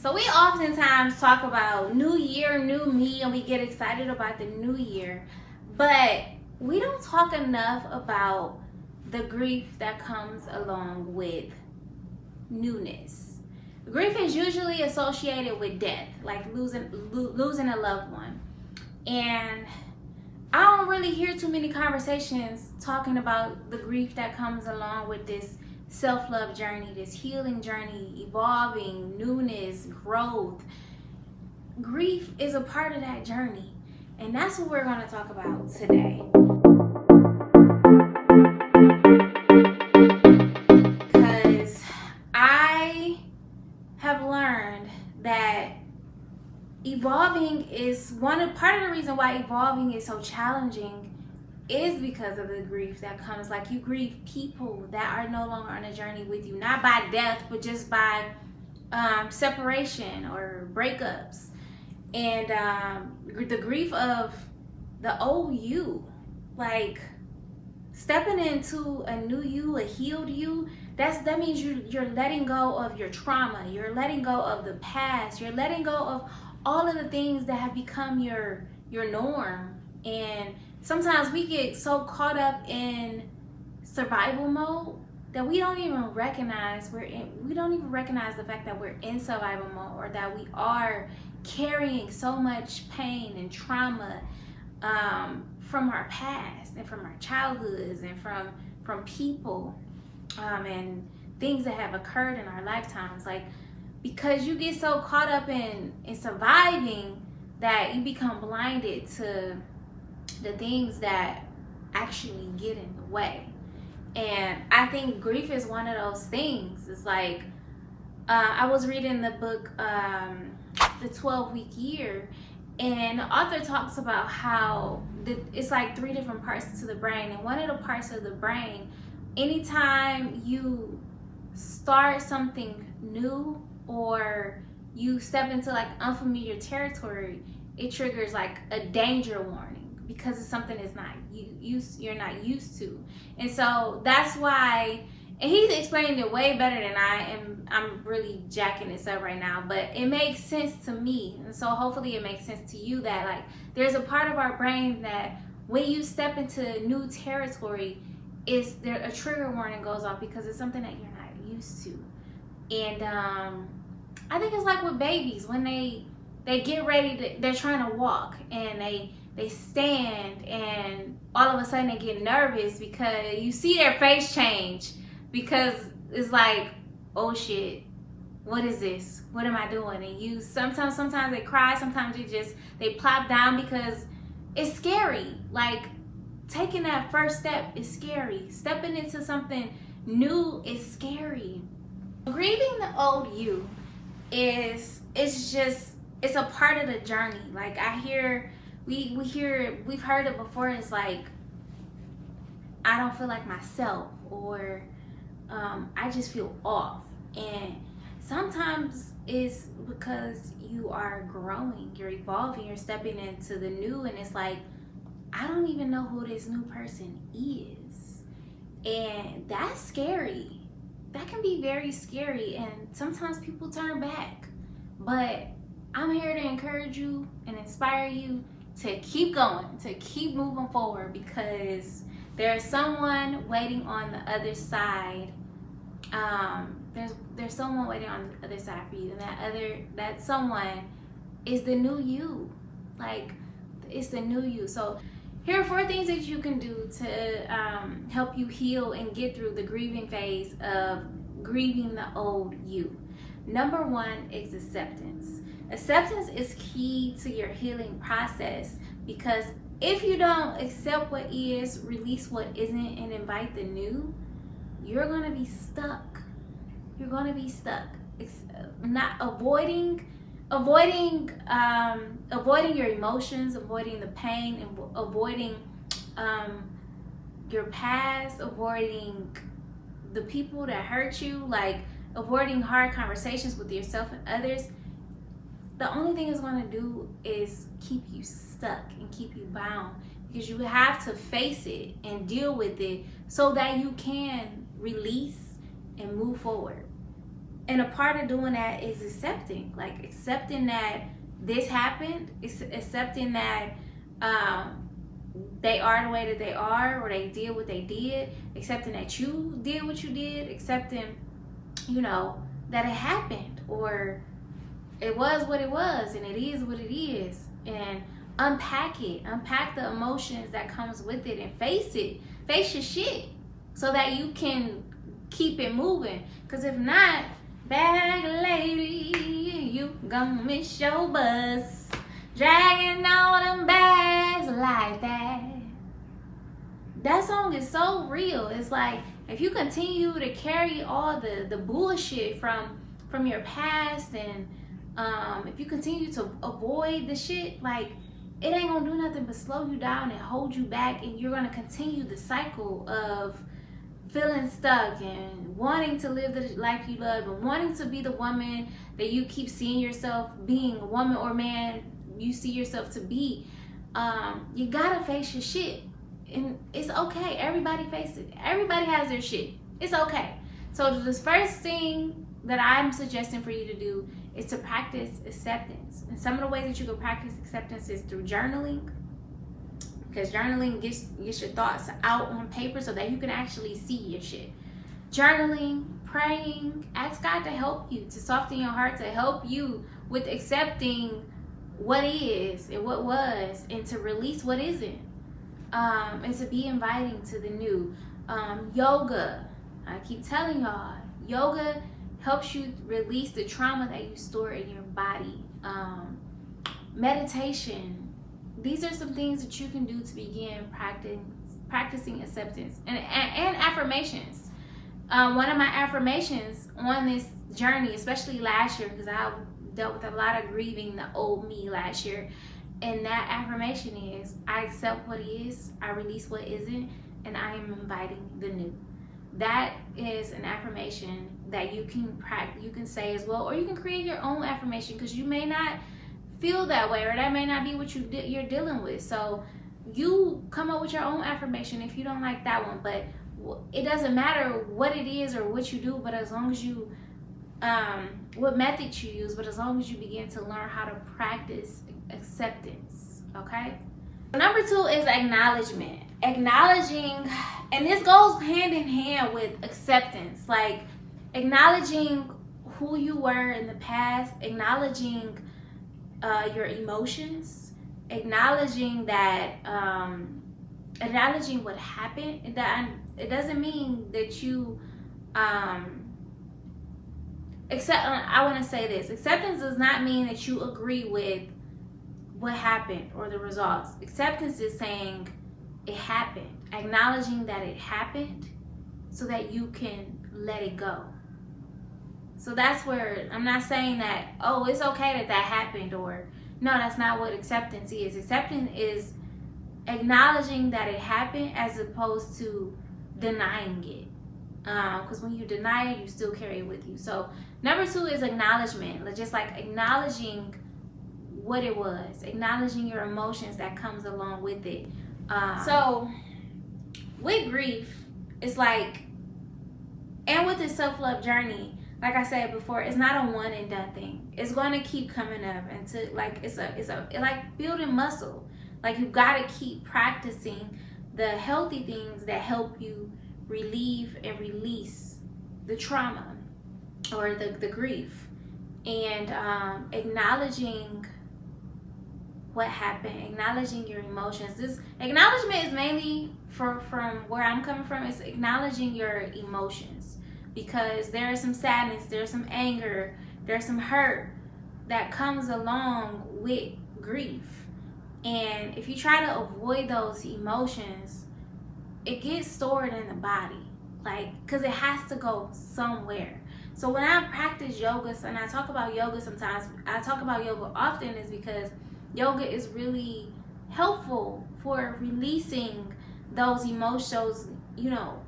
So we oftentimes talk about new year, new me, and we get excited about the new year. But we don't talk enough about the grief that comes along with newness. Grief is usually associated with death, like losing a loved one. And I don't really hear too many conversations talking about the grief that comes along with this self-love journey, this healing journey, evolving, newness, growth. Grief is a part of that journey, and that's what we're going to talk about today. Because I have learned that evolving is part of the reason why evolving is so challenging is because of the grief that comes. Like, you grieve people that are no longer on a journey with you, not by death, but just by separation or breakups. And the grief of the old you, like stepping into a new you, a healed you, that means you're letting go of your trauma, you're letting go of the past, you're letting go of all of the things that have become your norm. And sometimes we get so caught up in survival mode that we don't even recognize the fact that we're in survival mode, or that we are carrying so much pain and trauma from our past and from our childhoods and from people and things that have occurred in our lifetimes. Like, because you get so caught up in surviving that you become blinded to the things that actually get in the way. And I think grief is one of those things. It's like, I was reading the book, The 12-Week Year, and the author talks about how it's like 3 different parts to the brain. And one of the parts of the brain, anytime you start something new or you step into like unfamiliar territory, it triggers like a danger warning, because it's something that's you're not used to. And so that's why, and he's explaining it way better than I am. I'm really jacking this up right now, but it makes sense to me. And so hopefully it makes sense to you, that like there's a part of our brain that when you step into new territory, a trigger warning goes off, because it's something that you're not used to. And I think it's like with babies, when they get ready, they're trying to walk, and they stand, and all of a sudden they get nervous because you see their face change, because it's like, oh shit, what is this? What am I doing? And sometimes they cry, sometimes they plop down, because it's scary. Like, taking that first step is scary. Stepping into something new is scary. Grieving the old you it's a part of the journey. Like, we've heard it before. It's like, I don't feel like myself, or I just feel off. And sometimes it's because you are growing, you're evolving, you're stepping into the new, and it's like, I don't even know who this new person is. And that's scary. That can be very scary, and sometimes people turn back. But I'm here to encourage you and inspire you to keep going, to keep moving forward, because there's someone waiting on the other side. There's someone waiting on the other side for you, and that someone is the new you. Like, it's the new you. So here are 4 things that you can do to help you heal and get through the grieving phase of grieving the old you. Number 1 is acceptance. Acceptance is key to your healing process, because if you don't accept what is, release what isn't, and invite the new, you're going to be stuck. You're going to be stuck. It's not avoiding your emotions, avoiding the pain, and avoiding your past, avoiding the people that hurt you, like avoiding hard conversations with yourself and others. The only thing it's going to do is keep you stuck and keep you bound, because you have to face it and deal with it so that you can release and move forward. And a part of doing that is accepting, like accepting that this happened, accepting that they are the way that they are, or they did what they did, accepting that you did what you did, accepting, you know, that it happened, or it was what it was, and it is what it is, and unpack it, unpack the emotions that comes with it, and face it, face your shit, so that you can keep it moving. Because if not, bag lady, you gonna miss your bus, dragging all them bags like that. That song is so real. It's like, if you continue to carry all the bullshit from your past, and if you continue to avoid the shit, like, it ain't gonna do nothing but slow you down and hold you back, and you're gonna continue the cycle of feeling stuck and wanting to live the life you love, and wanting to be the woman that you keep seeing yourself being, a woman or man you see yourself to be. You gotta face your shit, and it's okay. Everybody faces it. Everybody has their shit. It's okay. So the first thing that I'm suggesting for you to do is to practice acceptance. And some of the ways that you can practice acceptance is through journaling, because journaling gets your thoughts out on paper so that you can actually see your shit. Journaling, praying, ask God to help you, to soften your heart, to help you with accepting what is and what was, and to release what isn't, and to be inviting to the new. Yoga, I keep telling y'all, yoga helps you release the trauma that you store in your body. Meditation. These are some things that you can do to begin practicing acceptance, and affirmations. One of my affirmations on this journey, especially last year, because I dealt with a lot of grieving the old me last year, and that affirmation is, I accept what is, I release what isn't, and I am inviting the new. That is an affirmation that you can practice, you can say as well, or you can create your own affirmation, because you may not feel that way, or that may not be what you're dealing with. So you come up with your own affirmation if you don't like that one. But it doesn't matter what it is or what you do, but as long as you what method you use, but as long as you begin to learn how to practice acceptance. Okay, number 2 is acknowledgement. Acknowledging, and this goes hand in hand with acceptance, like acknowledging who you were in the past, acknowledging your emotions, acknowledging that acknowledging what happened. That it doesn't mean that you accept. I want to say this: acceptance does not mean that you agree with what happened or the results. Acceptance is saying it happened, acknowledging that it happened, so that you can let it go. So that's where I'm not saying that, oh, it's okay that that happened, or no, that's not what acceptance is. Acceptance is acknowledging that it happened as opposed to denying it. Because when you deny it, you still carry it with you. So number 2 is acknowledgement, just like acknowledging what it was, acknowledging your emotions that comes along with it. So with grief, it's like, and with the self-love journey, like I said before, it's not a one and done thing. It's going to keep coming up, and to like it's like building muscle. Like, you got to keep practicing the healthy things that help you relieve and release the trauma or the grief, and acknowledging what happened, acknowledging your emotions. This acknowledgement is mainly from where I'm coming from, is acknowledging your emotions, because there is some sadness, there's some anger, there's some hurt that comes along with grief. And if you try to avoid those emotions, it gets stored in the body, like, because it has to go somewhere. So when I practice yoga, and I talk about yoga sometimes, I talk about yoga often, is because yoga is really helpful for releasing those emotions, you know,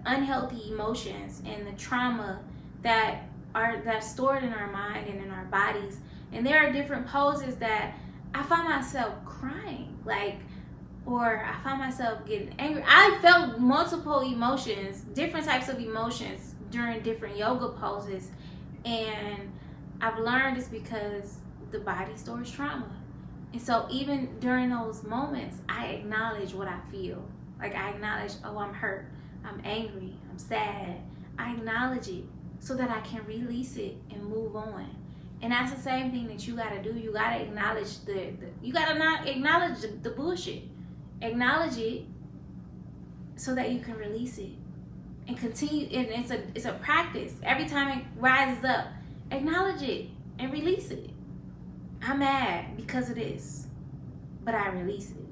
unhealthy emotions and the trauma that's stored in our mind and in our bodies. And there are different poses that I find myself crying, like, or I find myself getting angry. I felt multiple emotions, different types of emotions during different yoga poses. And I've learned it's because the body stores trauma. And so even during those moments, I acknowledge what I feel. Like I acknowledge, oh, I'm hurt, I'm angry, I'm sad. I acknowledge it so that I can release it and move on. And that's the same thing that you gotta do. You gotta acknowledge you gotta not acknowledge the bullshit. Acknowledge it so that you can release it and continue. And it's a practice. Every time it rises up, acknowledge it and release it. I'm mad because of this, but I release it.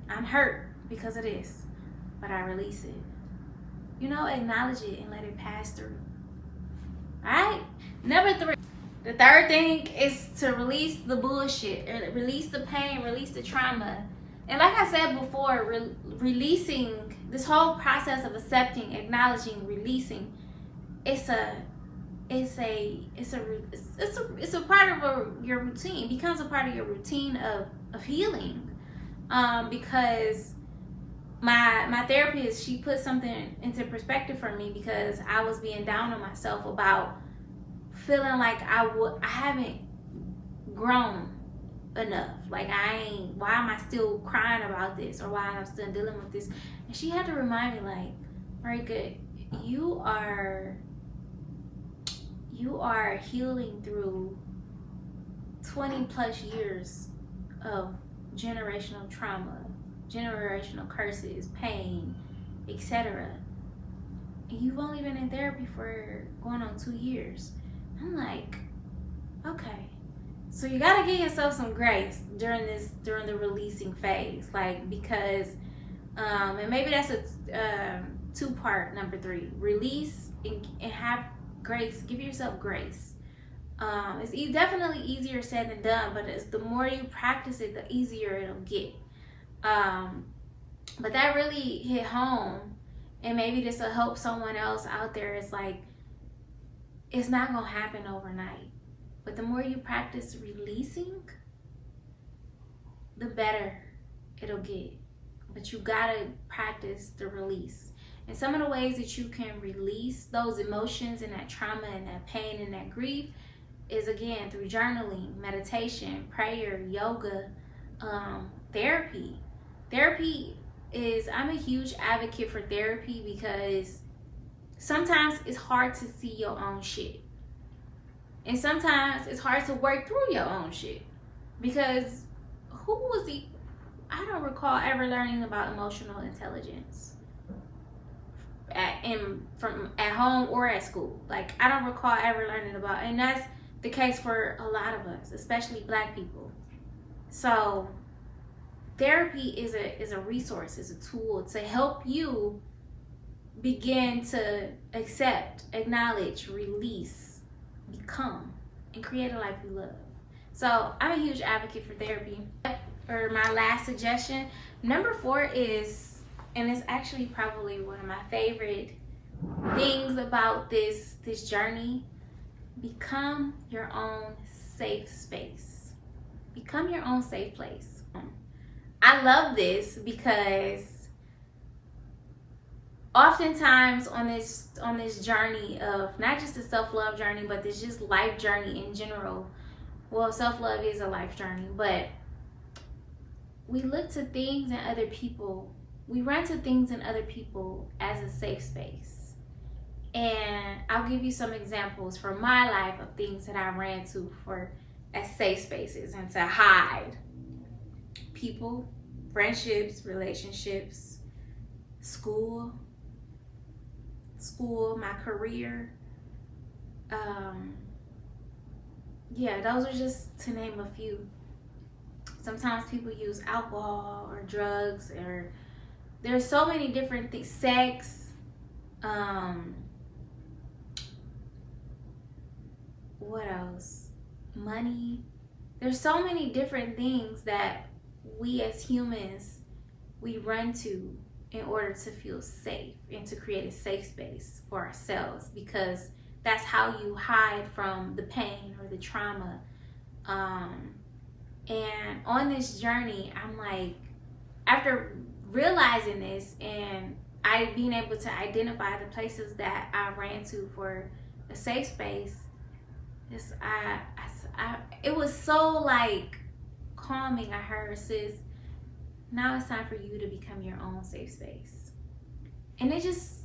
I'm hurt because of this, but I release it. Acknowledge it and let it pass through. All right? Number 3. The third thing is to release the bullshit, release the pain, release the trauma. And like I said before, releasing, this whole process of accepting, acknowledging, releasing, it's a part of your routine. It becomes a part of your routine of healing. Because my therapist, she put something into perspective for me, because I was being down on myself about feeling like I haven't grown enough. Like why am I still crying about this, or why am I still dealing with this? And she had to remind me, like, Marika, you are healing through 20 plus years of generational trauma, generational curses, pain, etc. And you've only been in therapy for going on 2 years. I'm like, okay. So you gotta give yourself some grace during the releasing phase. Like, because and maybe that's a 2-part number 3. Release and have grace. Give yourself grace. It's definitely easier said than done, but the more you practice it, the easier it'll get. But that really hit home, and maybe this will help someone else out there. It's like, it's not gonna happen overnight, but the more you practice releasing, the better it'll get. But you gotta practice the release. And some of the ways that you can release those emotions and that trauma and that pain and that grief is, again, through journaling, meditation, prayer, yoga, therapy. I'm a huge advocate for therapy, because sometimes it's hard to see your own shit. And sometimes it's hard to work through your own shit. Because I don't recall ever learning about emotional intelligence at home or at school. Like, I don't recall ever learning about, and that's the case for a lot of us, especially Black people. So therapy is a resource, is a tool to help you begin to accept, acknowledge, release, become, and create a life you love. So I'm a huge advocate for therapy. Or my last suggestion, number 4 is, and it's actually probably one of my favorite things about this journey, become your own safe space. Become your own safe place. I love this because oftentimes on this journey of not just a self-love journey, but this just life journey in general. Well, self-love is a life journey, but we look to things and other people. We run to things and other people as a safe space. And I'll give you some examples from my life of things that I ran to as safe spaces and to hide. People, friendships, relationships, school, my career. Those are just to name a few. Sometimes people use alcohol or drugs, or there's so many different things. Sex, what else? Money. There's so many different things that we as humans, we run to in order to feel safe and to create a safe space for ourselves, because that's how you hide from the pain or the trauma. And on this journey, I'm like, after realizing this and I being able to identify the places that I ran to for a safe space, it was so like calming. I heard, sis, now it's time for you to become your own safe space. And it just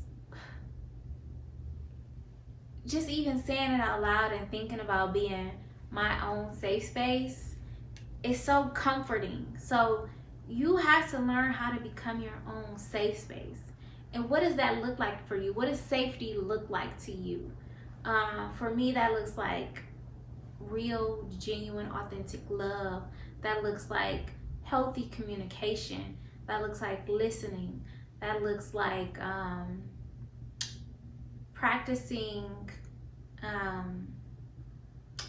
even saying it out loud and thinking about being my own safe space is so comforting. So you have to learn how to become your own safe space. And what does that look like for you? What does safety look like to you? For me, that looks like real, genuine, authentic love. That looks like healthy communication. That looks like listening. That looks like practicing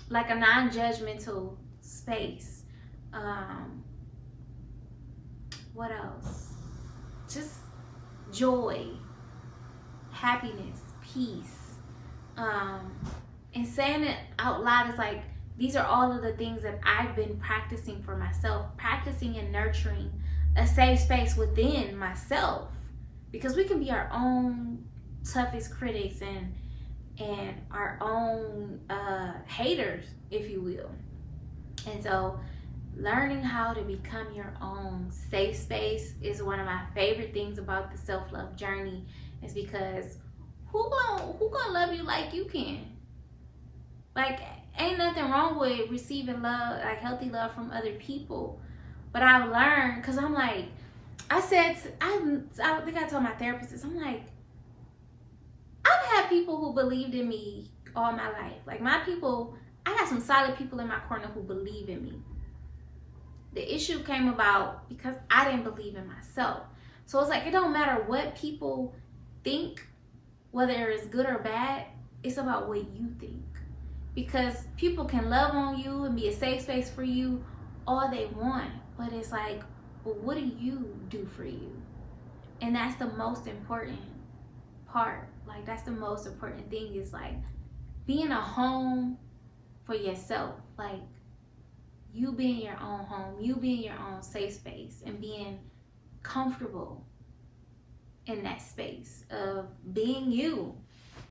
like a non-judgmental space. What else? Just joy, happiness, peace. And saying it out loud is like, these are all of the things that I've been practicing for myself, practicing and nurturing a safe space within myself, because we can be our own toughest critics and our own haters, if you will. And so learning how to become your own safe space is one of my favorite things about the self-love journey, is because who gonna love you like you can? Like, ain't nothing wrong with receiving love, like healthy love from other people. But I've learned, because I'm like, I think I told my therapist, I'm like, I've had people who believed in me all my life. Like, my people, I got some solid people in my corner who believe in me. The issue came about because I didn't believe in myself. So it's like, it don't matter what people think, whether it's good or bad, it's about what you think. Because people can love on you and be a safe space for you all they want, but it's like, well, what do you do for you? And that's the most important part. Like, that's the most important thing, is like being a home for yourself. Like, you being your own home, you being your own safe space, and being comfortable in that space of being you.